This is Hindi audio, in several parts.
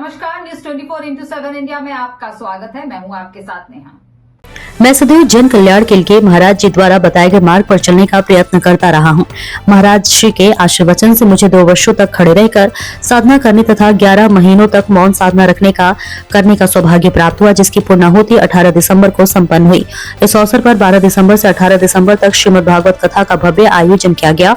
नमस्कार, न्यूज 24x7 इंडिया में आपका स्वागत है। मैं हूं आपके साथ नेहा। मैं सदैव जन कल्याण के लिए महाराज जी द्वारा बताए गए मार्ग पर चलने का प्रयत्न करता रहा हूँ। महाराज जी के आशीर्वचन से मुझे 2 वर्षों तक खड़े रहकर साधना करने तथा 11 महीनों तक मौन साधना करने का सौभाग्य प्राप्त हुआ, जिसकी पूर्णाहुति 18 दिसंबर को संपन्न हुई। इस अवसर पर 12 दिसंबर से 18 दिसंबर तक श्रीमद् भागवत कथा का भव्य आयोजन किया गया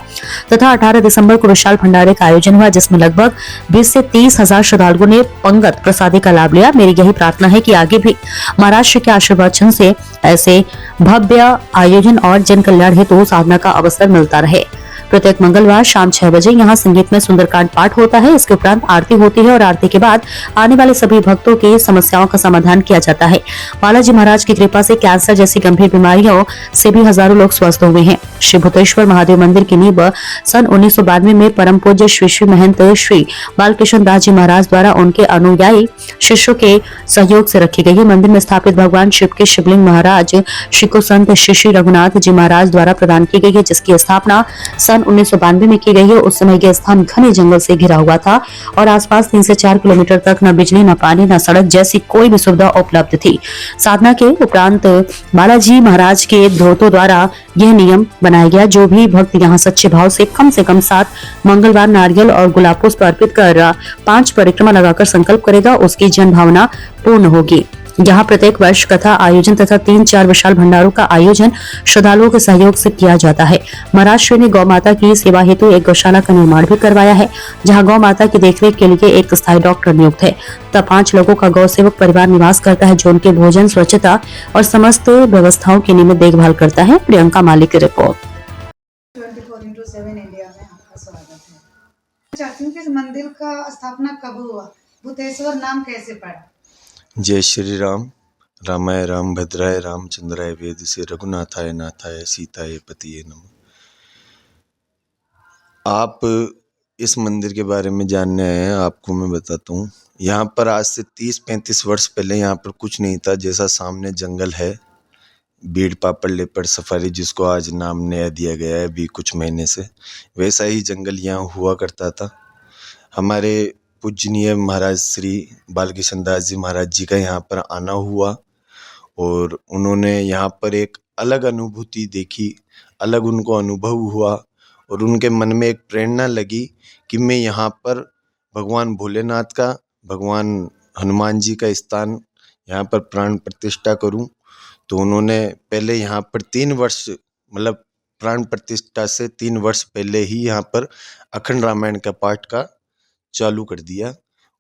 तथा 18 दिसंबर को विशाल भंडारे का आयोजन हुआ, जिसमें लगभग 20 से 30 हजार श्रद्धालुओं ने पंगत प्रसादी का लाभ लिया। मेरी यही प्रार्थना है कि आगे भी महाराज श्री के आशीर्वचन से ऐसे भव्य आयोजन और जन कल्याण हेतु साधना का अवसर मिलता रहे। प्रत्येक मंगलवार शाम 6 बजे यहाँ संगीत में सुंदरकांड पाठ होता है। इसके उपरांत आरती होती है और आरती के बाद आने वाले सभी भक्तों की समस्याओं का समाधान किया जाता है। बालाजी महाराज की कृपा से कैंसर जैसी गंभीर बीमारियों से भी हजारों लोग स्वस्थ हुए हैं। श्री भूतेश्वर महादेव मंदिर की नींव सन 1992 में परम पूज्य श्री महंत श्री बालकृष्ण दास जी महाराज द्वारा उनके अनुयायी शिष्यों के सहयोग से रखी गई है। मंदिर में स्थापित भगवान शिव के शिवलिंग महाराज श्री को संत श्री रघुनाथ जी महाराज द्वारा प्रदान की गई है, जिसकी स्थापना सन 1992 में की गई है। उस समय यह स्थान घने जंगल से घिरा हुआ था और आसपास 3 से 4 किलोमीटर तक न बिजली, न पानी, न सड़क जैसी कोई भी सुविधा उपलब्ध थी। साधना के उपरांत बालाजी महाराज के धोतों द्वारा यह नियम बनाया गया, जो भी भक्त यहाँ सच्चे भाव से कम 7 मंगलवार नारियल और गुलाब पुष्प अर्पित कर 5 परिक्रमा लगाकर संकल्प करेगा, उसकी जन भावना पूर्ण होगी। यहाँ प्रत्येक वर्ष कथा आयोजन तथा 3-4 विशाल भंडारों का आयोजन श्रद्धालुओं के सहयोग से किया जाता है। महाराज श्री ने गौ माता की सेवा हेतु एक गौशाला का निर्माण भी करवाया है, जहाँ गौ माता की देखरेख के लिए एक स्थायी डॉक्टर नियुक्त है तथा 5 लोगों का गौ सेवक परिवार निवास करता है, जो उनके भोजन, स्वच्छता और समस्त व्यवस्थाओं की नियमित देखभाल करता है। प्रियंका मालिक की रिपोर्ट। 24x7 इंडिया में आपका स्वागत है। चाहती हूँ कि इस मंदिर का स्थापना कब हुआ, भूतेश्वर नाम कैसे पड़ा? जय श्री राम। रामाय राम भद्राय रामचंद्राय वेद से रघुनाथाय नाथाय सीताय पतिये नमः। आप इस मंदिर के बारे में जानने आए हैं, आपको मैं बताता हूँ। यहाँ पर आज से 30-35 वर्ष पहले यहाँ पर कुछ नहीं था। जैसा सामने जंगल है, बीड़ पापड़ लेपर्ड सफारी, जिसको आज नाम नया दिया गया है अभी कुछ महीने से, वैसा ही जंगल यहाँ हुआ करता था। हमारे पूजनीय महाराज श्री बालकृष्ण दास जी महाराज जी का यहाँ पर आना हुआ और उन्होंने यहाँ पर एक अलग अनुभूति देखी, अलग उनको अनुभव हुआ और उनके मन में एक प्रेरणा लगी कि मैं यहाँ पर भगवान भोलेनाथ का, भगवान हनुमान जी का स्थान यहाँ पर प्राण प्रतिष्ठा करूं। तो उन्होंने पहले यहाँ पर 3 वर्ष, मतलब प्राण प्रतिष्ठा से 3 वर्ष पहले ही यहाँ पर अखंड रामायण का पाठ का चालू कर दिया।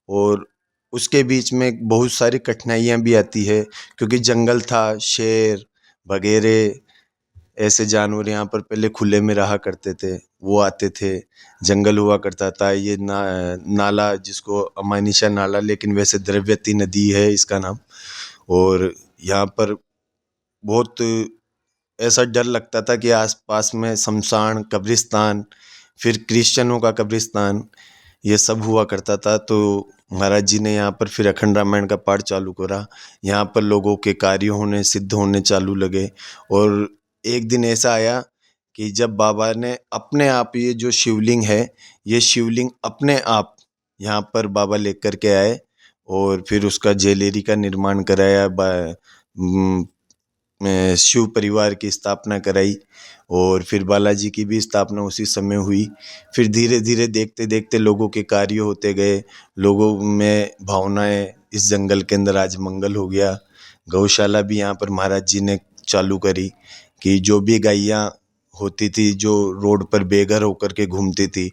और उसके बीच में बहुत सारी कठिनाइयाँ भी आती है, क्योंकि जंगल था, शेर वगैरह ऐसे जानवर यहाँ पर पहले खुले में रहा करते थे, वो आते थे, जंगल हुआ करता था। ये नाला, जिसको अमानिशा नाला, लेकिन वैसे द्रव्यवती नदी है इसका नाम। और यहाँ पर बहुत ऐसा डर लगता था कि आसपास में शमशान, कब्रिस्तान, फिर क्रिश्चियनों का कब्रिस्तान, ये सब हुआ करता था। तो महाराज जी ने यहाँ पर फिर अखंड रामायण का पाठ चालू करा। यहाँ पर लोगों के कार्य होने, सिद्ध होने चालू लगे। और एक दिन ऐसा आया कि जब बाबा ने अपने आप, ये जो शिवलिंग है, ये शिवलिंग अपने आप यहाँ पर बाबा लेकर के आए और फिर उसका जेलेरी का निर्माण कराया, शिव परिवार की स्थापना कराई और फिर बालाजी की भी स्थापना उसी समय हुई। फिर धीरे धीरे देखते देखते लोगों के कार्य होते गए, लोगों में भावनाएं, इस जंगल के अंदर आज मंगल हो गया। गौशाला भी यहाँ पर महाराज जी ने चालू करी कि जो भी गायें होती थी, जो रोड पर बेघर होकर के घूमती थी,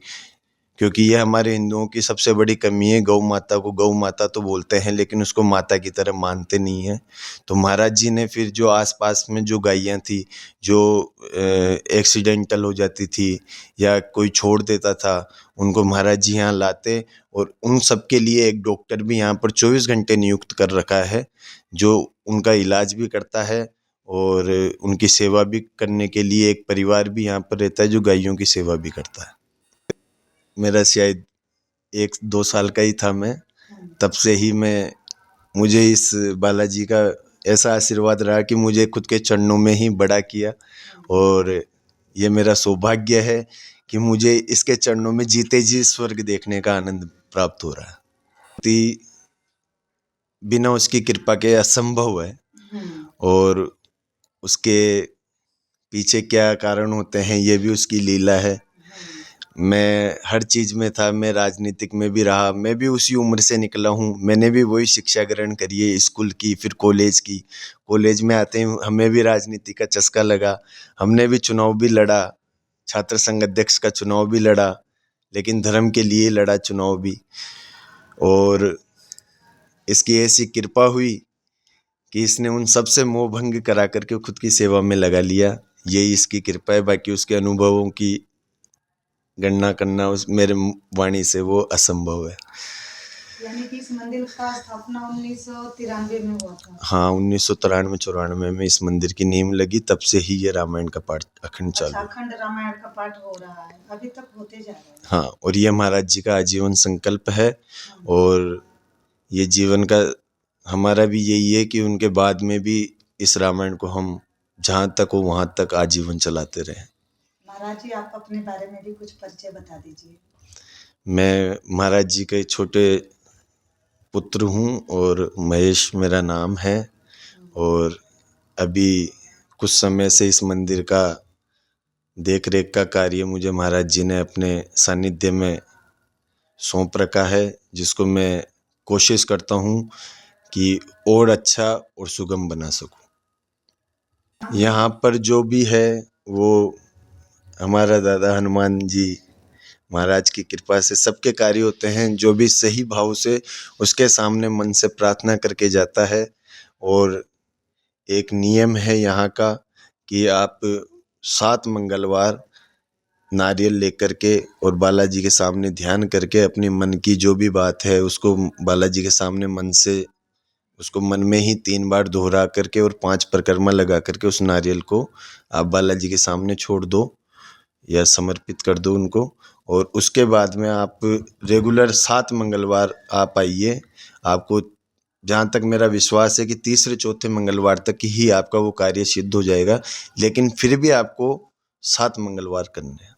क्योंकि ये हमारे हिंदुओं की सबसे बड़ी कमी है। गौ माता को गौ माता तो बोलते हैं, लेकिन उसको माता की तरह मानते नहीं हैं। तो महाराज जी ने फिर जो आसपास में जो गायें थी, जो एक्सीडेंटल हो जाती थी या कोई छोड़ देता था, उनको महाराज जी यहाँ लाते और उन सब के लिए एक डॉक्टर भी यहाँ पर 24 घंटे नियुक्त कर रखा है, जो उनका इलाज भी करता है और उनकी सेवा भी करने के लिए एक परिवार भी यहाँ पर रहता है, जो गायों की सेवा भी करता है। मेरा शायद 1-2 साल का ही था मैं, तब से ही मुझे इस बालाजी का ऐसा आशीर्वाद रहा कि मुझे खुद के चरणों में ही बड़ा किया। और ये मेरा सौभाग्य है कि मुझे इसके चरणों में जीते जी स्वर्ग देखने का आनंद प्राप्त हो रहा है। बिना उसकी कृपा के असंभव है। और उसके पीछे क्या कारण होते हैं ये भी उसकी लीला है। मैं हर चीज़ में था, मैं राजनीतिक में भी रहा, मैं भी उसी उम्र से निकला हूँ। मैंने भी वही शिक्षा ग्रहण करी है, स्कूल की, फिर कॉलेज की। कॉलेज में आते ही हमें भी राजनीति का चस्का लगा। हमने भी चुनाव भी लड़ा, छात्र संघ अध्यक्ष का चुनाव भी लड़ा, लेकिन धर्म के लिए लड़ा चुनाव भी। और इसकी ऐसी कृपा हुई कि इसने उन सब से मोह भंग करा करके खुद की सेवा में लगा लिया। यही इसकी कृपा है। बाकी उसके अनुभवों की गणना करना उस मेरे वाणी से वो असंभव है। यानी कि इस मंदिर का स्थापना 1993 में हुआ था। हाँ, 1993-94 में इस मंदिर की नींव लगी, तब से ही ये रामायण का पाठ अखंड चालू है। अखंड रामायण का पाठ हो रहा है, अभी तक होते जा रहा है। हाँ, और ये महाराज जी का आजीवन संकल्प है। और ये जीवन का हमारा भी यही है कि उनके बाद में भी इस रामायण को हम जहाँ तक हो वहाँ तक आजीवन चलाते रहें। महाराज जी, आप अपने बारे में भी कुछ परिचय बता दीजिए। मैं महाराज जी के छोटे पुत्र हूँ और महेश मेरा नाम है। और अभी कुछ समय से इस मंदिर का देख रेख का कार्य मुझे महाराज जी ने अपने सानिध्य में सौंप रखा है, जिसको मैं कोशिश करता हूँ कि और अच्छा और सुगम बना सकूँ। यहाँ पर जो भी है वो हमारा दादा हनुमान जी महाराज की कृपा से सबके कार्य होते हैं। जो भी सही भाव से उसके सामने मन से प्रार्थना करके जाता है। और एक नियम है यहाँ का कि आप 7 मंगलवार नारियल लेकर के और बालाजी के सामने ध्यान करके अपनी मन की जो भी बात है उसको बालाजी के सामने मन से उसको मन में ही 3 बार दोहरा करके और 5 परिक्रमा लगा करके उस नारियल को आप बालाजी के सामने छोड़ दो या समर्पित कर दो उनको। और उसके बाद में आप रेगुलर 7 मंगलवार आप आइए। आपको जहाँ तक मेरा विश्वास है कि तीसरे चौथे मंगलवार तक ही आपका वो कार्य सिद्ध हो जाएगा, लेकिन फिर भी आपको 7 मंगलवार करने हैं।